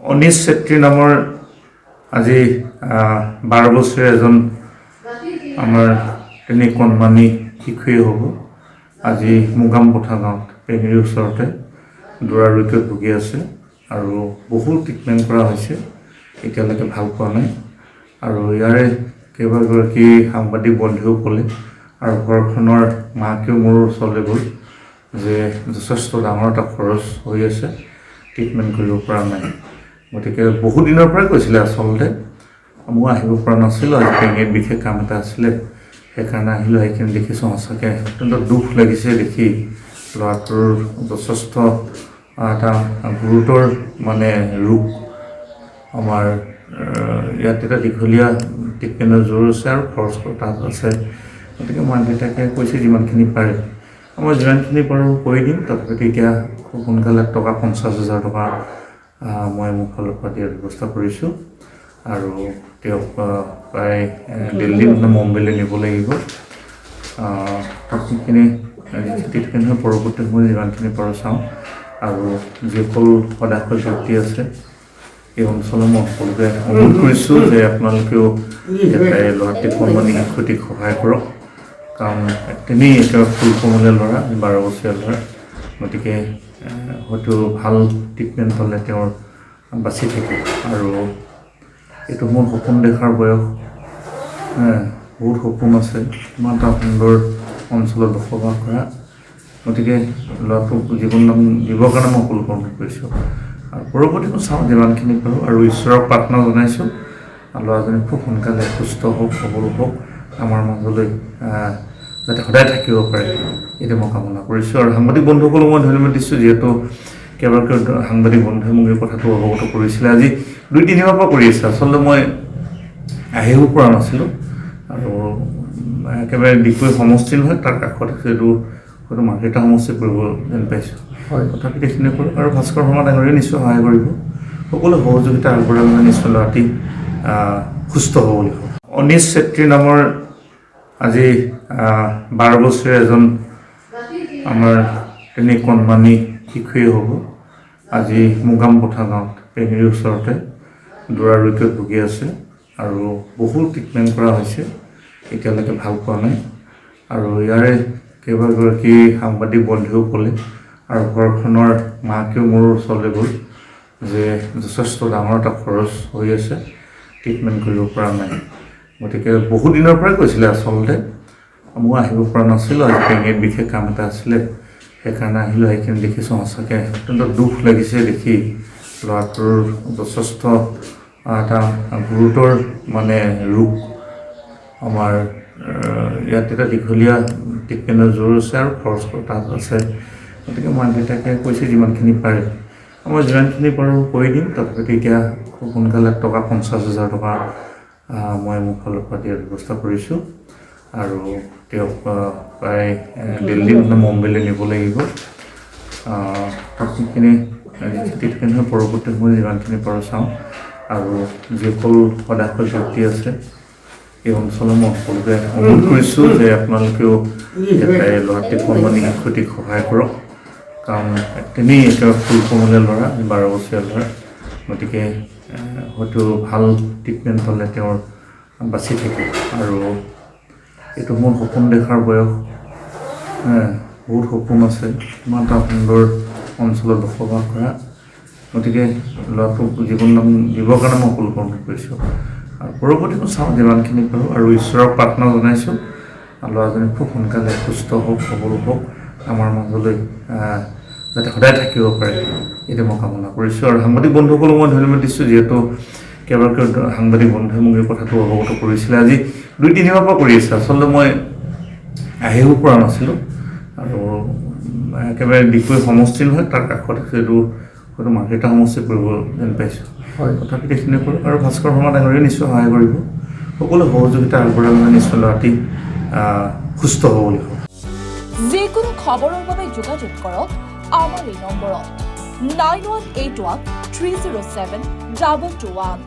অনিশ চেত্ৰী নামৰ আজি 12 বছৰীয়া এজন আমাৰ তেনে কণমানি শিশুৱে হ'ব আজি মুগাম পথা গাঁৱত পেঙেৰীৰ ওচৰতে দুৰাৰোগ্যত ভুগি আছে আৰু বহু ট্ৰিটমেণ্ট কৰা হৈছে, এতিয়ালৈকে ভাল পোৱা নাই। আৰু ইয়াৰে কেইবাগৰাকী সাংবাদিক বন্ধুও ক'লে আৰু ঘৰখনৰ মাকেও মোৰ ওচৰলৈ গ'ল যে যথেষ্ট ডাঙৰ এটা খৰচ হৈ আছে, ট্ৰিটমেণ্ট কৰিব পৰা নাই। গতিকে বহু দিনৰ পৰাই কৈছিলে, আচলতে মই আহিব পৰা নাছিলোঁ। আজি পেঙেৰীত বিশেষ কাম এটা আছিলে, সেইকাৰণে আহিলোঁ। সেইখিনি দেখিছোঁ, সঁচাকৈ অত্যন্ত দুখ লাগিছে দেখি। ল'ৰাটোৰ যথেষ্ট এটা গুৰুতৰ ৰোগ, আমাৰ ইয়াত এটা দীঘলীয়া ট্ৰিটমেণ্টৰ জোৰ আছে আৰু খৰচ তাত আছে। গতিকে মাক দেউতাকে কৈছে যিমানখিনি পাৰে মই যিমানখিনি পাৰোঁ কৰি দিম। তথাপিতো এতিয়া খুব সোনকালে 50,000 টকা মই মোৰ ফালৰ পৰা দিয়াৰ ব্যৱস্থা কৰিছোঁ আৰু তেওঁক প্ৰায় দিল্লী মুম্বাইলৈ নিব লাগিব। সেইখিনি ট্ৰিটমেণ্ট হৈ পৰৱৰ্তী সময়ত যিমানখিনি পাৰোঁ চাওঁ। আৰু যিসকল সদাশয় ব্যক্তি আছে এই অঞ্চলৰ মই সকলোকে অনুৰোধ কৰিছোঁ যে আপোনালোকেও ল'ৰাটিক কণমানি শিশুটিক সহায় কৰক, কাৰণ তেনেই একেবাৰে ফুল কোমলীয়া ল'ৰা, 12 বছৰীয়া ল'ৰা। গতিকে হয়তো ভাল ট্ৰিটমেণ্ট হ'লে তেওঁৰ বাচি থাকে। আৰু এইটো মোৰ সপোন দেখাৰ বয়স, বহুত সপোন আছে, ইমান এটা সুন্দৰ অঞ্চলত বসবাস কৰা। গতিকে ল'ৰাটোক জীৱন দান দিবৰ কাৰণে মই সকলোকে অনুৰোধ কৰিছোঁ আৰু পৰৱৰ্তীটো চাওঁ যিমানখিনি পাৰোঁ। আৰু ঈশ্বৰক প্ৰাৰ্থনা জনাইছোঁ ল'ৰাজনে খুব সোনকালে সুস্থ হওক, সবল হওক, আমাৰ মাজলৈ যাতে সদায় থাকিব পাৰে, এইটো মই কামনা কৰিছোঁ। আৰু সাংবাদিক বন্ধুসকলক মই ধন্যবাদ দিছোঁ, যিহেতু কেইবাগৰাকী সাংবাদিক বন্ধুৱে মোক এই কথাটো অৱগত কৰিছিলে। আজি 2-3 মাহৰ পৰা কৰি আছে। আচলতে মই আহিব পৰা নাছিলোঁ আৰু একেবাৰে ডিগবৈ সমষ্টি নহয়, তাৰ কাষত এইটো হয়তো মাৰ্কেটা সমষ্টি পৰিব যেন পাইছোঁ। হয়, তথাপিতো এইখিনি কৰোঁ আৰু ভাস্কৰ শৰ্মা ডাঙৰীয়ে নিশ্চয় সহায় কৰিব। সকলো সহযোগিতা আগবঢ়ালে নিশ্চয় ল'ৰাটি সুস্থ হ'ব বুলি ভাবোঁ। অনিশ চেত্ৰী নামৰ আজি 12 বছৰীয়া এজন আমাৰ তেনে কণমানি শিশুৱে হ'ব আজি মুগাম পথা গাঁৱত পেঙেৰীৰ ওচৰতে দুৰাৰোগ্যত ভুগি আছে আৰু বহু ট্ৰিটমেণ্ট কৰা হৈছে, এতিয়ালৈকে ভাল পোৱা নাই। আৰু ইয়াৰে কেইবাগৰাকী সাংবাদিক বন্ধুও ক'লে আৰু ঘৰখনৰ মাকেও মোৰ ওচৰলৈ গ'ল যে যথেষ্ট ডাঙৰ এটা খৰচ হৈ আছে, ট্ৰিটমেণ্ট কৰিব পৰা নাই। গতিকে বহু দিনৰ পৰাই কৈছিলে, আচলতে মই আহিব পৰা নাছিলোঁ। আজি পেঙেৰীত বিশেষ কাম এটা আছিলে, সেইকাৰণে আহিলোঁ। সেইখিনি দেখিছোঁ, সঁচাকৈ অত্যন্ত দুখ লাগিছে দেখি। ল'ৰাটোৰ যথেষ্ট এটা গুৰুতৰ ৰোগ, আমাৰ ইয়াত এটা দীঘলীয়া ট্ৰিটমেণ্টৰ জোৰ আছে আৰু খৰচ তাত আছে। গতিকে মাক দেউতাকে কৈছে যিমানখিনি পাৰে মই যিমানখিনি পাৰোঁ কৰি দিম। তথাপিতো এতিয়া খুব সোনকালে 50,000 টকা মই মোৰ ফালৰ পৰা দিয়াৰ ব্যৱস্থা কৰিছোঁ আৰু তেওঁক প্ৰায় দিল্লী মুম্বাইলৈ নিব লাগিব। সেইখিনি ট্ৰিটমেণ্ট হৈ পৰৱৰ্তী সময়ত যিমানখিনি পাৰোঁ চাওঁ। আৰু যিসকল সদাশয় ব্যক্তি আছে এই অঞ্চলৰ মই সকলোকে অনুৰোধ কৰিছোঁ যে আপোনালোকেও ল'ৰাটিক কণমানি শিশুটিক সহায় কৰক, কাৰণ তেনেই একেবাৰে ফুল কোমলীয়া ল'ৰা, 12 বছৰীয়া ল'ৰা। গতিকে হয়তো ভাল ট্ৰিটমেণ্ট হ'লে তেওঁৰ বাচি থাকে। আৰু এইটো মোৰ সপোন দেখাৰ বয়স, বহুত সপোন আছে, ইমান এটা সুন্দৰ অঞ্চলত বসবাস কৰা। গতিকে ল'ৰাটোক জীৱন দান দিবৰ কাৰণে মই সকলোকে অনুৰোধ কৰিছোঁ আৰু পৰৱৰ্তীটো চাওঁ যিমানখিনি পাৰোঁ। আৰু ঈশ্বৰক প্ৰাৰ্থনা জনাইছোঁ ল'ৰাজনে খুব সোনকালে সুস্থ হওক, সবল হওক, আমাৰ মাজলৈ যাতে সদায় থাকিব পাৰে, এইটো মই কামনা কৰিছোঁ। আৰু সাংবাদিক বন্ধুসকলক মই ধন্যবাদ দিছোঁ, যিহেতু কেইবাগৰাকী সাংবাদিক বন্ধুৱে মোক এই কথাটো অৱগত কৰিছিলে। আজি 2-3 মাহৰ পৰা কৰি আছে। আচলতে মই আহিব পৰা নাছিলোঁ আৰু একেবাৰে ডিগবৈ সমষ্টি নহয়, তাৰ কাষত এইটো হয়তো মাৰ্কেটা সমষ্টি পৰিব যেন পাইছোঁ। হয়, তথাপিতো এইখিনি কৰোঁ আৰু ভাস্কৰ শৰ্মা ডাঙৰীয়ে নিশ্চয় সহায় কৰিব। সকলো সহযোগিতা আগবঢ়ালে নিশ্চয় ল'ৰাটি সুস্থ হ'ব বুলি ভাবোঁ। যিকোনো খবৰৰ বাবে যোগাযোগ কৰক আমাৰ এই নম্বৰত 9181 307 221।